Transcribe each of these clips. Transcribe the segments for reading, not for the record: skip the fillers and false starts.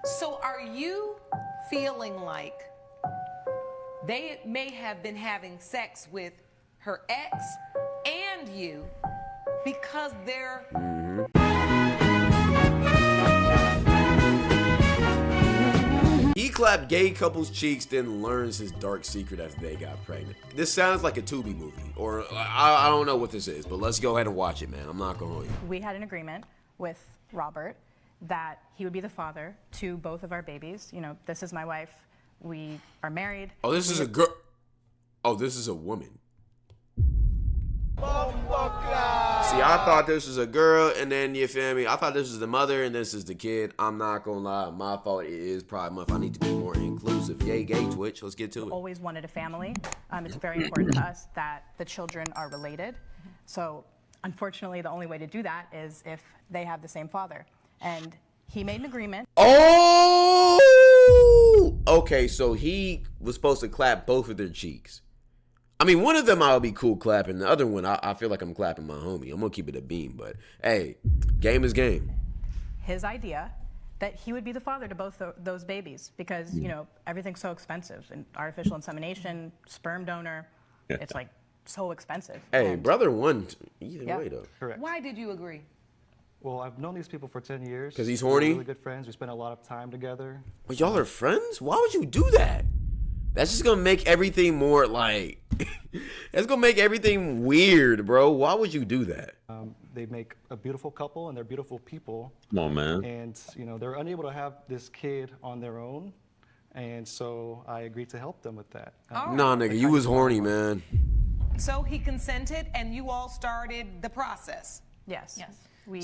So are you feeling like they may have been having sex with her ex and you because they're... He clapped gay couple's cheeks, then learns his dark secret after they got pregnant. This sounds like a Tubi movie, or I don't know what this is, but let's go ahead and watch it, man. I'm not gonna hold you. We had an agreement with Robert that he would be the father to both of our babies. You know, this is my wife. We are married. Oh, this is a girl. Oh, this is a woman. See, I thought this was a girl, and then, you feel me? I thought this was the mother, and this is the kid. I'm not gonna lie, my fault. It is Pride Month. I need to be more inclusive. Yay, gay Twitch. Let's get to it. Always wanted a family. It's very important to us that the children are related. So, unfortunately, the only way to do that is if they have the same father. And he made an agreement. Oh! Okay, so he was supposed to clap both of their cheeks. I mean, one of them I'll be cool clapping. The other one, I feel like I'm clapping my homie. I'm going to keep it a beam. But, hey, game is game. His idea that he would be the father to both those babies because, you know, everything's so expensive. And artificial insemination, sperm donor, it's like so expensive. Hey, and brother won either way, though. Correct. Why did you agree? Well, I've known these people for 10 years. 'Cause he's We're horny? really good friends. We spend a lot of time together. But y'all are friends? Why would you do that? That's just going to make everything more like... That's going to make everything weird, bro. Why would you do that? They make a beautiful couple, and they're beautiful people. Come on, man. And, you know, they're unable to have this kid on their own. And so I agreed to help them with that. Nah, nigga, you was horny, man. So he consented and you all started the process? yes, Yes. we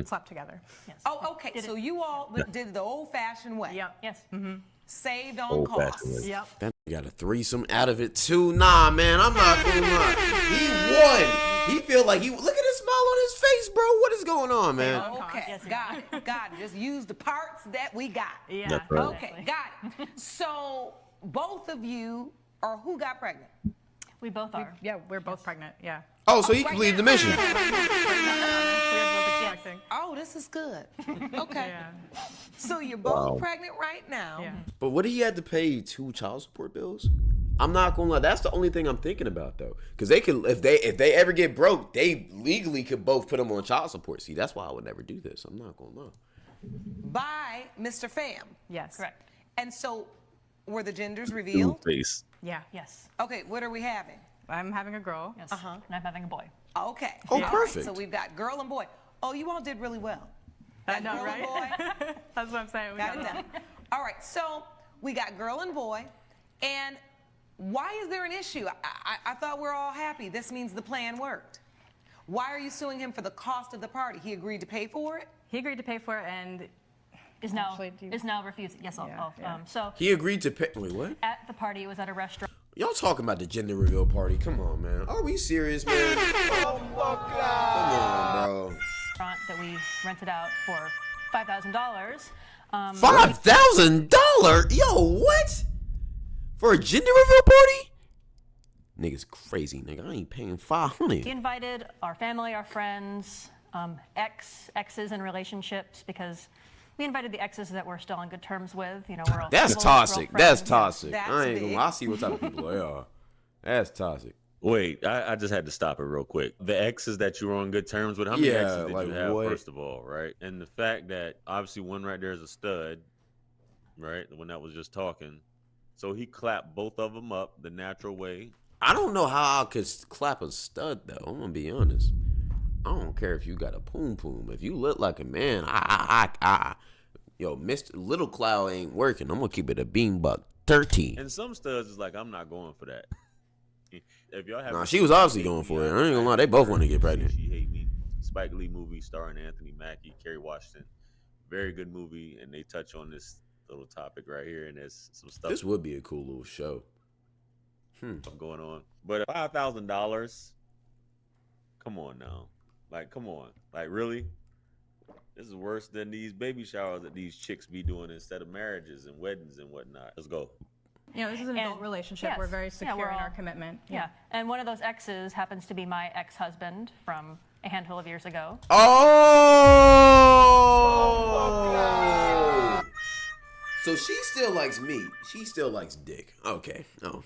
slept together. Yes. Oh, okay, so you all did it the old-fashioned way? Yep. Yes. Saved on Old-fashioned costs? way. Yep. That nigga got a threesome out of it, too. Nah, man, I'm not gonna lie. He won. He feel like he... Look at his smile on his face, bro. What is going on, man? Okay, Yes, got it, got it. Just use the parts that we got. Yeah. That's right. Okay, got it. So both of you, or who got pregnant? We both are. Yeah, we're both pregnant. Yeah. Oh, so he completed the mission. We're both expecting. Oh, this is good. Okay. Yeah. So you're both Wow. pregnant right now. Yeah. But what, he had to pay 2 child support bills? I'm not gonna lie. That's the only thing I'm thinking about, though. Because they could, if they ever get broke, they legally could both put them on child support. See, that's why I would never do this. I'm not gonna lie. By Mr. Pham. Yes. Correct. And so were the genders Two revealed? face. Yeah. Yes. Okay, what are we having? I'm having a girl. Yes. And I'm having a boy. Okay. Oh, All right, perfect. so we've got girl and boy. Oh, you all did really well. I Got know, girl right? and boy. That's what I'm saying. We Got it done. All right, so we got girl and boy. And why is there an issue? I thought we're all happy. This means the plan worked. Why are you suing him for the cost of the party? He agreed to pay for it? He agreed to pay for it, and Is now Actually, do you- is now refusing. Yes. Yeah, So He agreed to pay. Wait, what? at the party, it was at a restaurant Y'all talking about the gender reveal party? Come on, man. Are we serious, man? Come on, bro. that we rented out for $5,000. $5,000? Yo, what? For a gender reveal party? Nigga's crazy, nigga. I ain't paying $500. He invited our family, our friends, exes in relationships, because we invited the exes that we're still on good terms with. You know, we're all That's civil, we're all toxic. friends. That's toxic. That's I ain't gonna big. lie. I see what type of people they are. That's toxic. Wait, I just had to stop it real quick. The exes that you were on good terms with, how many Yeah, exes did like you have, what? first of all, right? And the fact that obviously one right there is a stud, right? The one that was just talking. So he clapped both of them up the natural way. I don't know how I could clap a stud, though. I'm gonna be honest. I don't care if you got a poom poom. If you look like a man, yo, Mr. Little Cloud ain't working. I'm gonna keep it a beanbuck 13. And some studs is like, I'm not going for that. If y'all have, Nah, she was obviously going for it. I ain't gonna lie, they both want to get pregnant. She Hate Me, Spike Lee movie starring Anthony Mackie, Kerry Washington. Very good movie, and they touch on this little topic right here, and there's some stuff This would be a cool little show. going on. But $5,000, come on now. Like, come on. Like, really? This is worse than these baby showers that these chicks be doing instead of marriages and weddings and whatnot. Let's go. you know, this is an adult relationship. yes. We're very Yeah, secure we're in our all- commitment. Yeah. And one of those exes happens to be my ex-husband from a handful of years ago. Oh! So she still likes meat. She still likes dick. Okay. I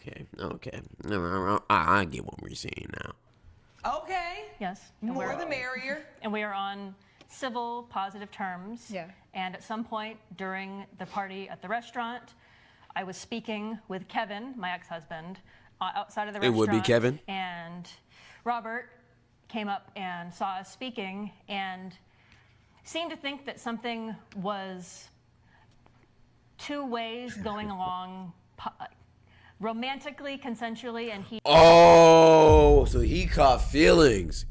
get what we're seeing now. Okay. Yes. More the merrier. And we are on civil, positive terms. Yeah. And at some point during the party at the restaurant, I was speaking with Kevin, my ex-husband, outside of the restaurant. It would be Kevin. And Robert came up and saw us speaking and seemed to think that something was two ways going along romantically, consensually, and he... Oh, so he caught feelings.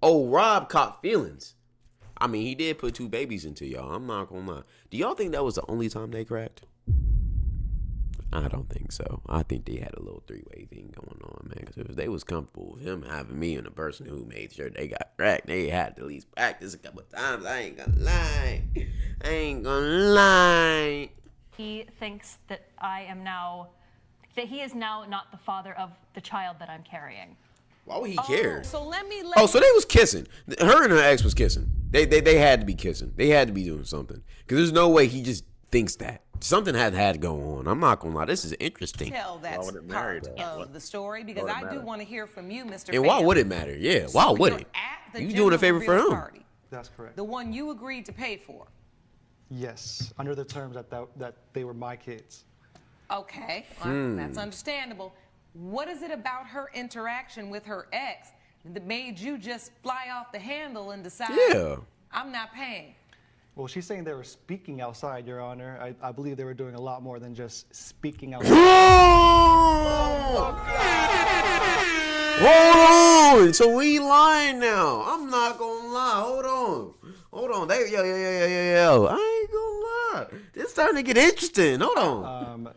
Oh, Rob caught feelings. I mean, he did put 2 babies into y'all. I'm not gonna lie. Do y'all think that was the only time they cracked? I don't think so. I think they had a little 3-way thing going on, man. Because if they was comfortable with him having me and the person who made sure they got cracked, they had to at least practice a couple of times. I ain't gonna lie. He thinks that he is now not the father of the child that I'm carrying. Why would he care? So Oh, so they was kissing. Her and her ex was kissing. They had to be kissing. They had to be doing something. Because there's no way he just thinks that. Something had to go on. I'm not going to lie. This is interesting. tell that part of the story because I do want to hear from you, Mr. And why would it matter? Yeah, why would it? You doing a favor for him. Party, That's correct. the one you agreed to pay for. Yes, under the terms that they were my kids. Okay, well, that's understandable. What is it about her interaction with her ex that made you just fly off the handle and decide, I'm not paying? Well, she's saying they were speaking outside, Your Honor. I believe they were doing a lot more than just speaking outside. Hold on. So we lying now. I'm not going to lie. Hold on. Yo. I ain't going to lie. This starting to get interesting. Hold on.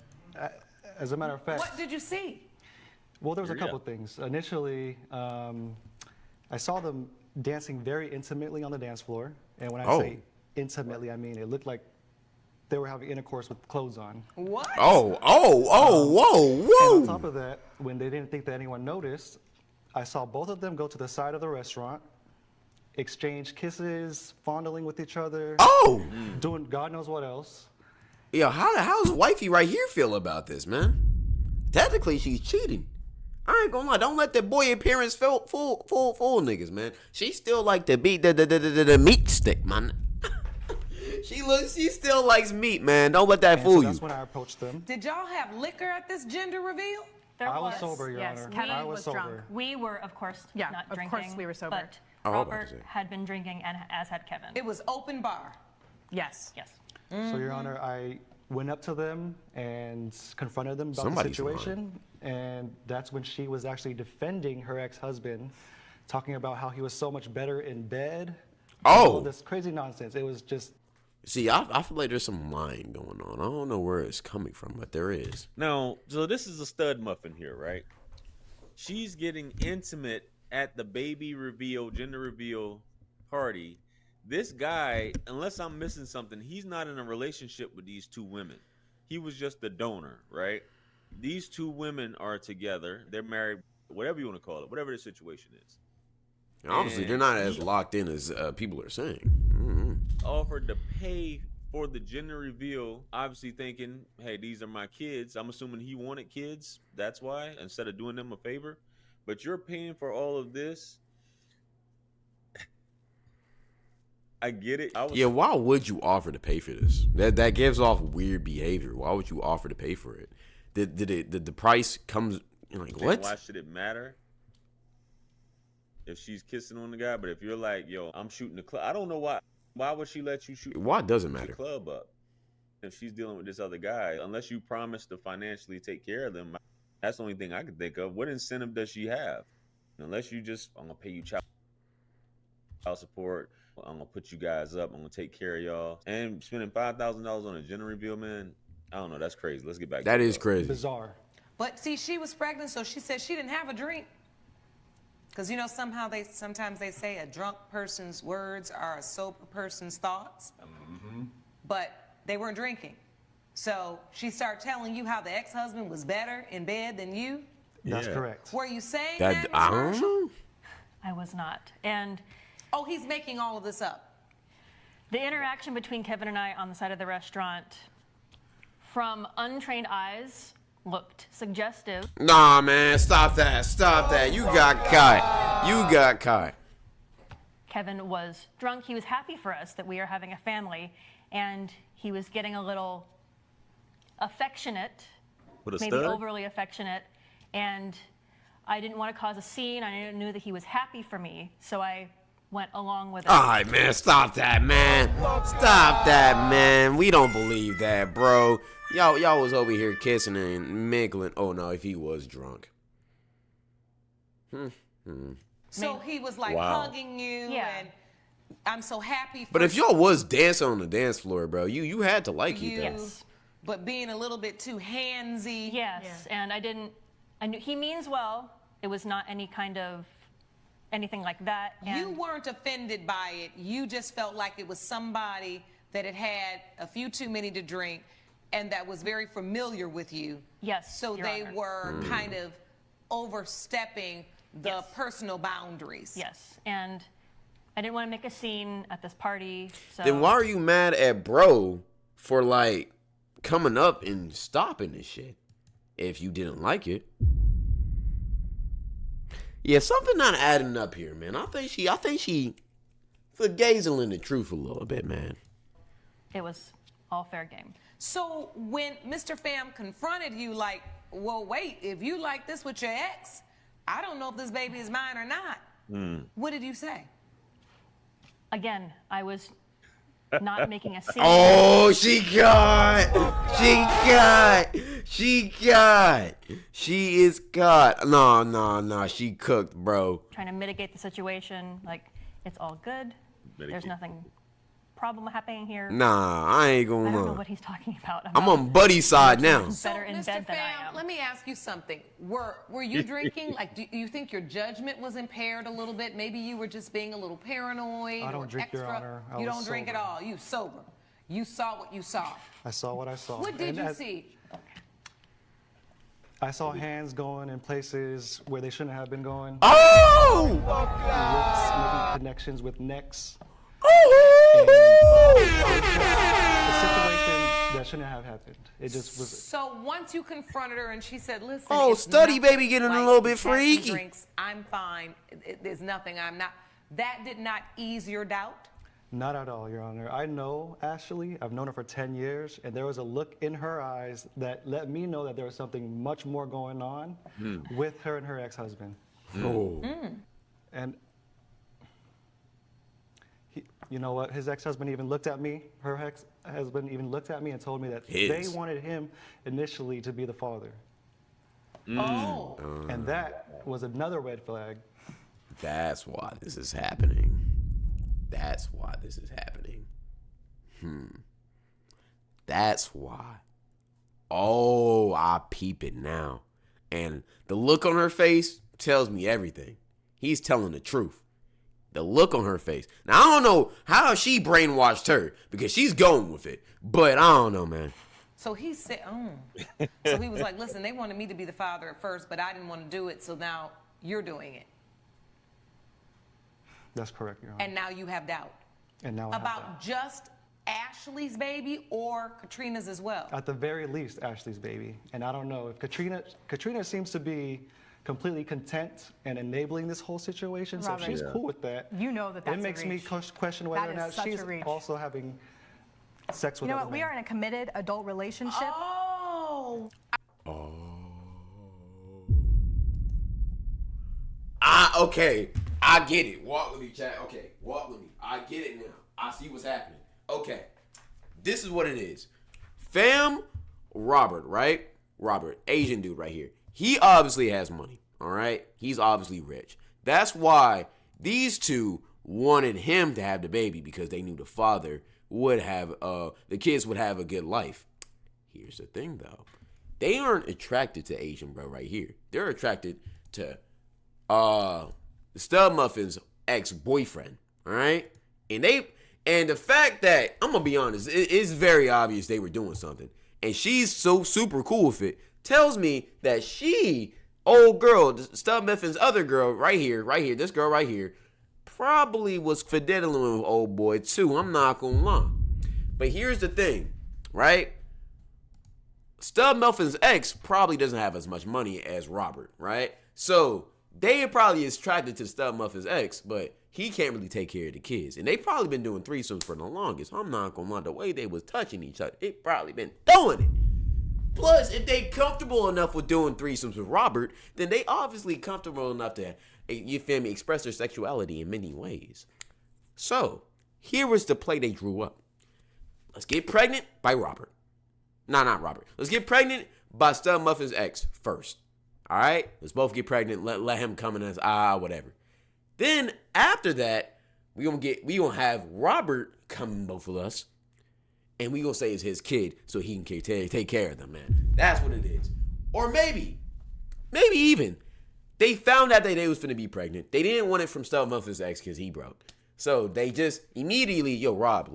As a matter of fact... What did you see? Well, there was a couple of things. Initially, I saw them dancing very intimately on the dance floor. And when I say intimately, I mean it looked like they were having intercourse with clothes on. What? Whoa. And on top of that, when they didn't think that anyone noticed, I saw both of them go to the side of the restaurant, exchange kisses, fondling with each other. Doing God knows what else. Yo, how's wifey right here feel about this, man? Technically, she's cheating. I ain't gonna lie. Don't let that boy appearance fool niggas, man. She still like the meat stick, man. She still likes meat, man. Don't let that fool you. That's when I approached them. Did y'all have liquor at this gender reveal? I was sober, Your Honor. I was sober. drunk. We were, of course, Yeah, not of drinking. course we were sober. But about Robert to say. had been drinking, and as had Kevin. It was open bar. Yes. Yes. So, Your Honor, I went up to them and confronted them about Somebody's the situation. And that's when she was actually defending her ex-husband, talking about how he was so much better in bed. All this crazy nonsense. It was just... See, I feel like there's some lying going on. I don't know where it's coming from, but there is. Now, so this is a stud muffin here, right? She's getting intimate at the baby reveal, gender reveal party. This guy, unless I'm missing something, he's not in a relationship with these 2 women. He was just the donor, right? These 2 women are together. They're married, whatever you want to call it, whatever the situation is. Obviously, they're not as locked in as people are saying. Offered to pay for the gender reveal, obviously thinking, hey, these are my kids. I'm assuming he wanted kids. That's why, instead of doing them a favor. But you're paying for all of this. I get it. Why would you offer to pay for this? That gives off weird behavior. Why would you offer to pay for it? Did the price comes like what? Why should it matter if she's kissing on the guy? But if you're like, yo, I'm shooting the club, I don't know why. Why would she let you shoot? Why does it the matter? Club up if she's dealing with this other guy? Unless you promise to financially take care of them, that's the only thing I can think of. What incentive does she have? Unless you just, I'm gonna pay you child support. I'm gonna put you guys up. I'm gonna take care of y'all. And spending $5,000 on a gender reveal, man. I don't know. That's crazy. Let's get back. That to is crazy. Bizarre. But see, she was pregnant, so she said she didn't have a drink. Because you know, sometimes they say a drunk person's words are a sober person's thoughts. But they weren't drinking. So she started telling you how the ex-husband was better in bed than you. That's correct. Were you saying That that? I Ms. don't Marshall? know. I was not. And Oh, he's making all of this up. The interaction between Kevin and I on the side of the restaurant, from untrained eyes, looked suggestive. Nah, man, stop that. Stop that. You got caught. You got caught. Kevin was drunk. He was happy for us that we are having a family, and he was getting a little affectionate, With a maybe stud? overly affectionate, and I didn't want to cause a scene. I knew that he was happy for me, so I went along with it. All right, man, stop that, man. Stop that, man. We don't believe that, bro. Y'all was over here kissing and mingling. Oh, no, if he was drunk. So he was like Wow. hugging you, Yeah. and I'm so happy for But if y'all was dancing on the dance floor, bro, you had to like you. it, though. Yes. But being a little bit too handsy. Yes, and I knew he means well. It was not any kind of anything like that. And You weren't offended by it. You just felt like it was somebody that had had a few too many to drink and that was very familiar with you. Yes, So Your they Honor. were kind of overstepping the Yes. personal boundaries. Yes, and I didn't want to make a scene at this party. So Then why are you mad at bro for, like, coming up and stopping this shit if you didn't like it? Yeah, something not adding up here, man. I think she forgazing the truth a little bit, man. it was all fair game. So when Mr. Pham confronted you, like, well, wait, if you like this with your ex, I don't know if this baby is mine or not. What did you say? Again, I was not making a scene. Oh, she is got. No, she cooked, bro. Trying to mitigate the situation. Like, it's all good. There's Mitigate. nothing problem happening here. Nah, I ain't I gonna don't know lie. what he's talking about. I'm on Buddy's side now. Better in Mr. bed than I Pham, am. let me ask you something. Were you drinking? Like, do you think your judgment was impaired a little bit? Maybe you were just being a little paranoid. I don't or drink, extra. Your Honor. I You was don't drink at sober. all. You sober. You saw what you saw. I saw what I saw. What did And you as- see? I saw hands going in places where they shouldn't have been going. Oh! Lips making connections with necks. A situation that shouldn't have happened. It just was. So once you confronted her and she said, "Listen, Oh, it's Study nothing baby getting a like little bit some freaky." Drinks. I'm fine. There's nothing. I'm not." That did not ease your doubt. Not at all, Your Honor. I know Ashley. I've known her for 10 years, and there was a look in her eyes that let me know that there was something much more going on with her and her ex-husband. Oh. And you know what? His ex-husband even looked at me. Her ex-husband even looked at me and told me that they His. wanted him initially to be the father. Oh. And that was another red flag. That's why this is happening. That's why this is happening. That's why. Oh, I peep it now. And the look on her face tells me everything. He's telling the truth. The look on her face. Now, I don't know how she brainwashed her because she's going with it. But I don't know, man. So he said, So he was like, "Listen, they wanted me to be the father at first, but I didn't want to do it. So now you're doing it, That's correct, Your Honor. and now you have doubt And now I have about that. just Ashley's baby or Katrina's as well." At the very least, Ashley's baby. And I don't know if Katrina seems to be completely content and enabling this whole situation, so Robert. she's cool with that. You know that that's It a makes me reach. question whether That or not is such a she's reach. also having sex with You know other what? We men. are in a committed adult relationship. Oh. Okay. I get it. Walk with me, Chad. Okay, walk with me. I get it now. I see what's happening. Okay. This is what it is. Robert, right? Robert, Asian dude right here. He obviously has money, all right? He's obviously rich. That's why these two wanted him to have the baby, because they knew the father would have, the kids would have a good life. Here's the thing, though. They aren't attracted to Asian bro right here. They're attracted to Stud Muffin's ex-boyfriend, all right? And the fact that, I'm gonna be honest, it's very obvious they were doing something. And she's so super cool with it, tells me that old girl, Stud Muffin's other girl right here, this girl right here, probably was fiddling with old boy too. I'm not gonna lie. But here's the thing, right? Stub Melfin's ex probably doesn't have as much money as Robert, right? So they probably is attracted to Stub Melfin's ex, but he can't really take care of the kids. And they probably been doing threesomes for the longest. I'm not gonna lie, the way they was touching each other, they probably been doing it. Plus, if they comfortable enough with doing threesomes with Robert, then they obviously comfortable enough to, you feel me, express their sexuality in many ways. So, here was the play they drew up. Let's get pregnant by Robert. Nah, not Robert. Let's get pregnant by Stub Muffin's ex first. All right? Let's both get pregnant. Let him come in as, whatever. Then, after that, we gonna have Robert come in both of us. And we gonna say it's his kid so he can take care of them, man. That's what it is. Or maybe even, they found out that they was finna be pregnant. They didn't want it from Stub Muffin's ex because he broke. So they just immediately, yo, Rob,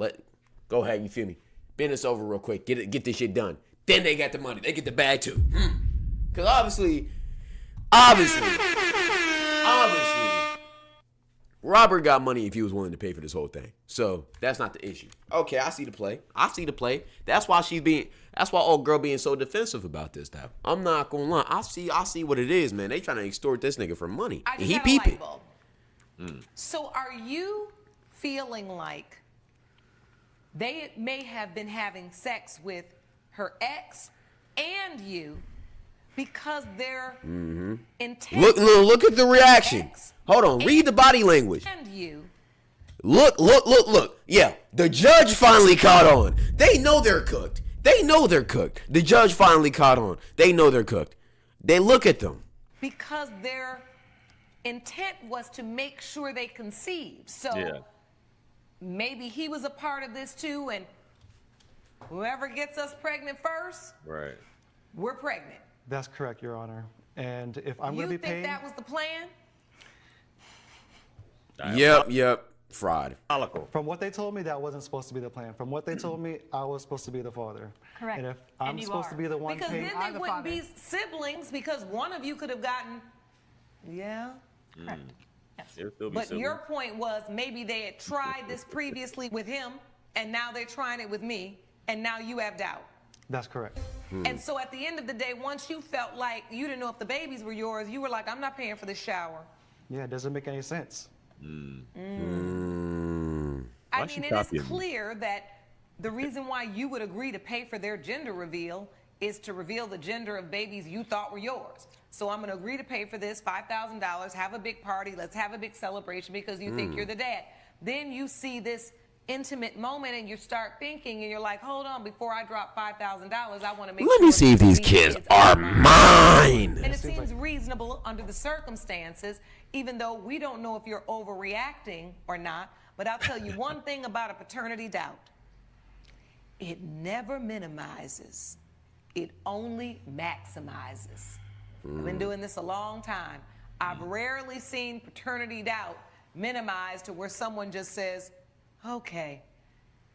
go ahead, you feel me? Bend this over real quick. Get this shit done. Then they got the money. They get the bag too. Because obviously, Robert got money if he was willing to pay for this whole thing. So that's not the issue. Okay, I see the play. That's why old girl being so defensive about this though. I'm not gonna lie. I see what it is, man. They trying to extort this nigga for money. I And just he had a peeping. light bulb. So are you feeling like they may have been having sex with her ex and you because their intent Look at the reaction. ex Hold on, read the body language. and you Look. Yeah, the judge finally caught on. They know they're cooked. The judge finally caught on. They know they're cooked. They look at them. because their intent was to make sure they conceived. So Yeah. maybe he was a part of this too, and whoever gets us pregnant first, Right. we're pregnant. That's correct, Your Honor. And if I'm You going to be think paying, that was the plan? Yep. Fraud. Diabolical. from what they told me, that wasn't supposed to be the plan. From what they told me, I was supposed to be the father. Correct. And if And I'm you supposed to are. be the one Because paying, then I'm they the wouldn't father. be siblings because one of you could have gotten, yeah. Correct. Yes. It'll still be But civil. your point was maybe they had tried this previously with him, and now they're trying it with me, and now you have doubt. that's correct. And so at the end of the day, once you felt like you didn't know if the babies were yours, you were like, I'm not paying for the shower. Yeah, it doesn't make any sense. I Why mean, she it is copying me? clear that the reason why you would agree to pay for their gender reveal is to reveal the gender of babies you thought were yours. So I'm going to agree to pay for this $5,000, have a big party, let's have a big celebration because you think you're the dad. Then you see this intimate moment and you start thinking and you're like, hold on, before I drop $5,000, I want to make Let sure me see if these kids are mine. and it seems reasonable under the circumstances, even though we don't know if you're overreacting or not. But I'll tell you one thing about a paternity doubt. It never minimizes. It only maximizes. I've been doing this a long time. I've rarely seen paternity doubt minimized to where someone just says, okay.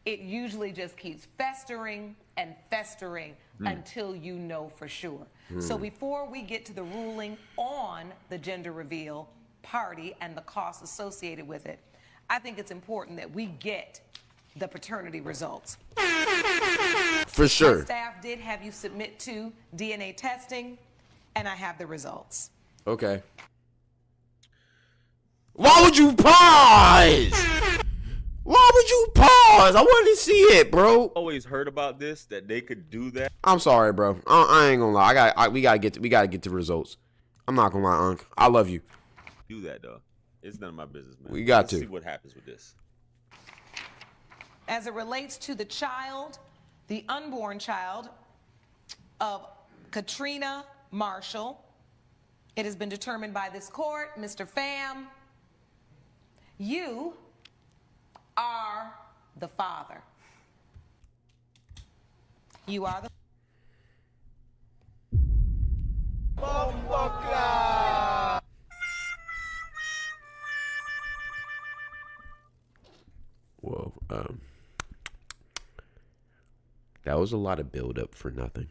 It usually just keeps festering and festering until you know for sure. So before we get to the ruling on the gender reveal party and the costs associated with it, I think it's important that we get the paternity results. For sure. My staff did have you submit to DNA testing, and I have the results. Okay. Why would you pause? I wanted to see it, bro. Always heard about this, that they could do that. I'm sorry, bro. I ain't gonna lie. We gotta get the results. I'm not gonna lie, Unc. I love you. Do that though. It's none of my business, man. We got Let's to. see what happens with this. As it relates to the child, the unborn child of Katrina Marshall, it has been determined by this court, Mr. Pham, you are the father. You are the Whoa. That was a lot of build up for nothing.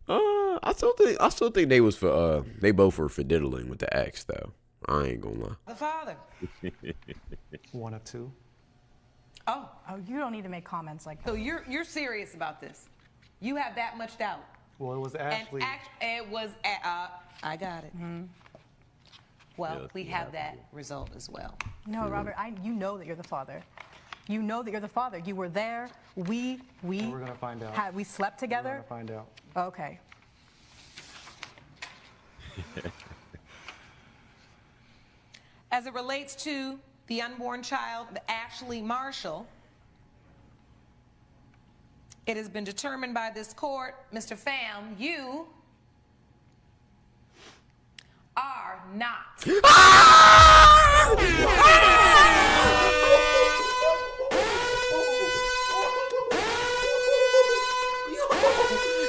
I still think they was for they both were for diddling with the ex though. I ain't gonna lie. The father. One of two. Oh, Oh, you don't need to make comments like that. so you're serious about this? You have that much doubt? Well, it was Ashley. It was. I got it. Well, Yes, we you have have that result as well. No, Robert, you know that you're the father. You know that you're the father. You were there. We're gonna find out. We slept We're together. gonna find out. Okay. As it relates to the unborn child, Ashley Marshall, it has been determined by this court, Mr. Pham, you are not.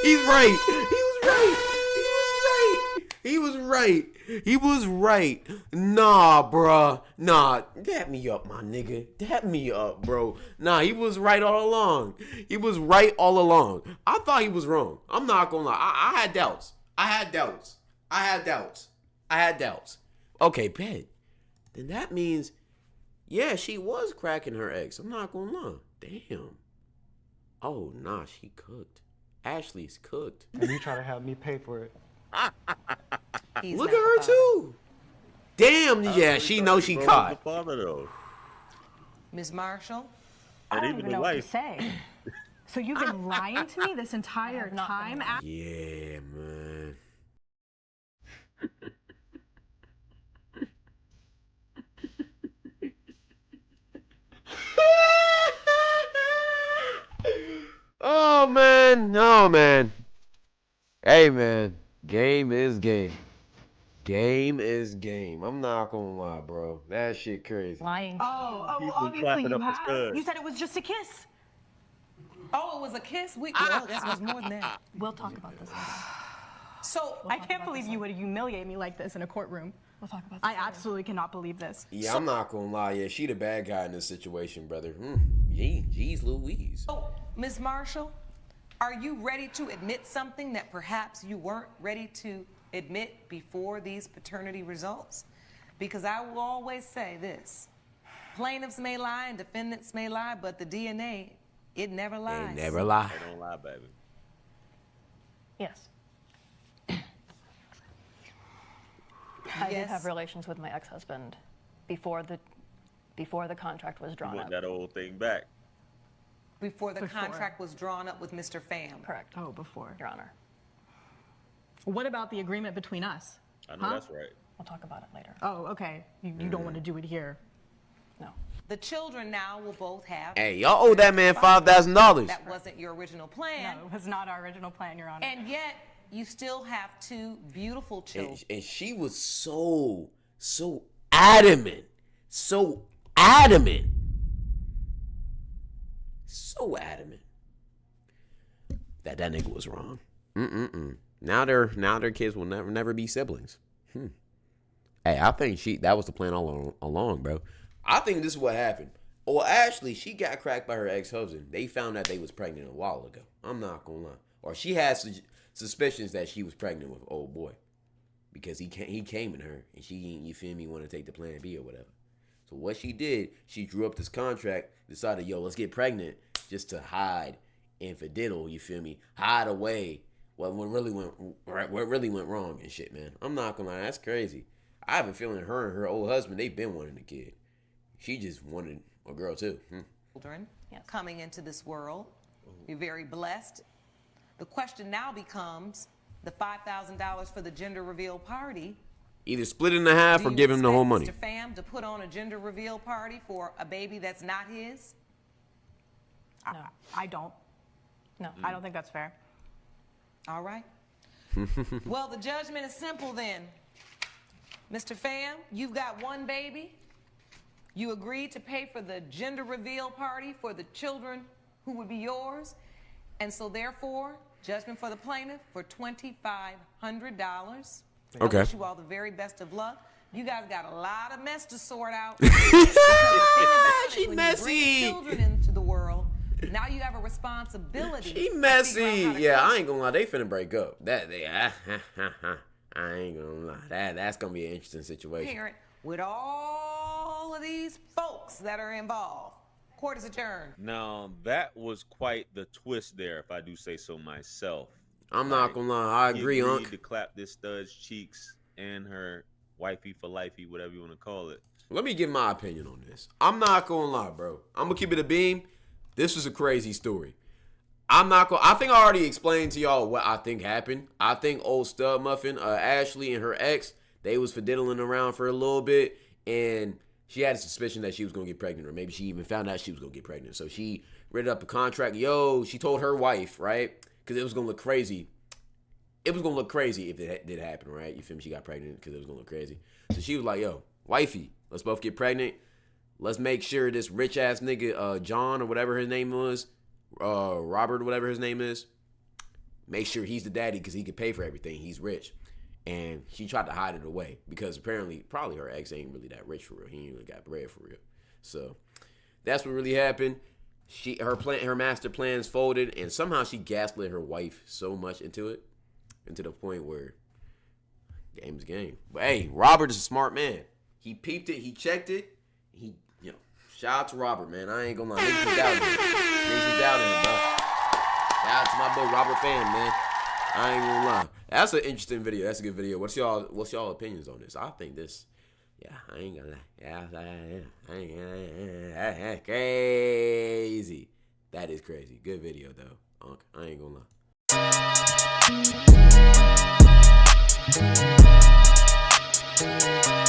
He's right. He was right. He was right. He was right. Nah, bruh. Nah, dap me up, my nigga. Dap me up, bro. Nah, he was right all along. He was right all along. I thought he was wrong. I'm not gonna lie. I had doubts. Okay, bet. Then that means, yeah, she was cracking her eggs. I'm not gonna lie. Damn. Oh, nah, she cooked. Ashley's cooked. And you try to have me pay for it. He's Look not at her the father. too. Damn, yeah, she knows she Bro, the caught. father though. Ms. Marshall, I And don't even even the know what to wife. say. So you've been lying to me this entire not been time? Yeah, man. Oh man. Hey man, game is game. Game is game. I'm not gonna lie, bro. That shit crazy. Lying. Oh, He's well, been obviously clapping you up his have. studs. You said it was just a kiss. oh, it was a kiss? Well, I guess it was more than that. We'll talk about this later. So, I can't believe you would humiliate me like this in a courtroom. We'll talk about this I later. absolutely cannot believe this. Yeah, I'm not gonna lie. Yeah, she the bad guy in this situation, brother. Jeez Louise. so, Ms. Marshall, are you ready to admit something that perhaps you weren't ready to admit before these paternity results? Because I will always say this. Plaintiffs may lie and defendants may lie, but the DNA, it never lies. They never lie. They don't lie, baby. Yes. I did Yes. have relations with my ex-husband before the contract was You drawn want up. that old thing back. Before the Before. contract was drawn up with Mr. Pham. Correct. Oh, before. Your Honor. What about the agreement between us? I know that's right. We'll talk about it later. Oh, okay. You don't want to do it here. No. The children now will both have. Hey, y'all owe that man $5,000. That wasn't your original plan. No, it was not our original plan, Your Honor. And yet, you still have two beautiful children. And she was so adamant. So adamant. That nigga was wrong. Now their kids will never be siblings. Hey, I think that was the plan all along, bro. I think this is what happened. Well, Ashley, she got cracked by her ex-husband. They found out they was pregnant a while ago. I'm not gonna lie. Or she has suspicions that she was pregnant with old boy. Because he came in her and she, you feel me, want to take the plan B or whatever. So what she did, she drew up this contract, decided, yo, let's get pregnant just to hide and fiddle, you feel me, hide away what really went wrong and shit, man. I'm not gonna lie, that's crazy. I have a feeling her and her old husband, they've been wanting a kid. She just wanted a girl too. Children Yes. coming into this world. You're very blessed. The question now becomes the $5,000 for the gender reveal party. Either split it in half Do or you give him the whole money. expect Mr. Pham to put on a gender reveal party for a baby that's not his? No. I don't. No. I don't think that's fair. All right. Well, the judgment is simple then. Mr. Pham, you've got one baby. You agreed to pay for the gender reveal party for the children who would be yours. And so therefore, judgment for the plaintiff for $2,500. Okay. I wish you all the very best of luck. You guys got a lot of mess to sort out. She messy. Children into the world. Now you have a responsibility. She to figure messy. out how to Yeah, cope. I ain't gonna lie. They finna break up. I ain't gonna lie. That's gonna be an interesting situation. Parent with all of these folks that are involved. Court is adjourned. Now, that was quite the twist there, if I do say so myself. I'm not gonna lie, I he agree, agreed Unc. to clap this stud's cheeks and her wifey for lifey, whatever you want to call it. Let me give my opinion on this. I'm not gonna lie, bro. I'm gonna keep it a beam. This was a crazy story. I think I already explained to y'all what I think happened. I think old Stud Muffin, Ashley and her ex, they was fiddling around for a little bit, and she had a suspicion that she was gonna get pregnant, or maybe she even found out she was gonna get pregnant. So she read up a contract. She told her wife, right? Because it was gonna look crazy. It was gonna look crazy if it did happen, right? You feel me? She got pregnant because it was gonna look crazy. So she was like, yo, wifey, let's both get pregnant. Let's make sure this rich ass nigga, John or whatever his name was, Robert or whatever his name is, make sure he's the daddy because he can pay for everything. He's rich. And she tried to hide it away because probably her ex ain't really that rich for real. He ain't really got bread for real. So that's what really happened. Her master plans folded, and somehow she gaslit her wife so much into the point where game's game. But hey, Robert is a smart man. He peeped it, he checked it. Shout out to Robert, man. I ain't gonna lie. Niggas was doubting him, bro. Shout out to my boy Robert Fan, man. I ain't gonna lie. That's an interesting video. That's a good video. What's y'all opinions on this? I think this, I ain't gonna lie. That's crazy. That is crazy. Good video though, Unc. I ain't gonna lie.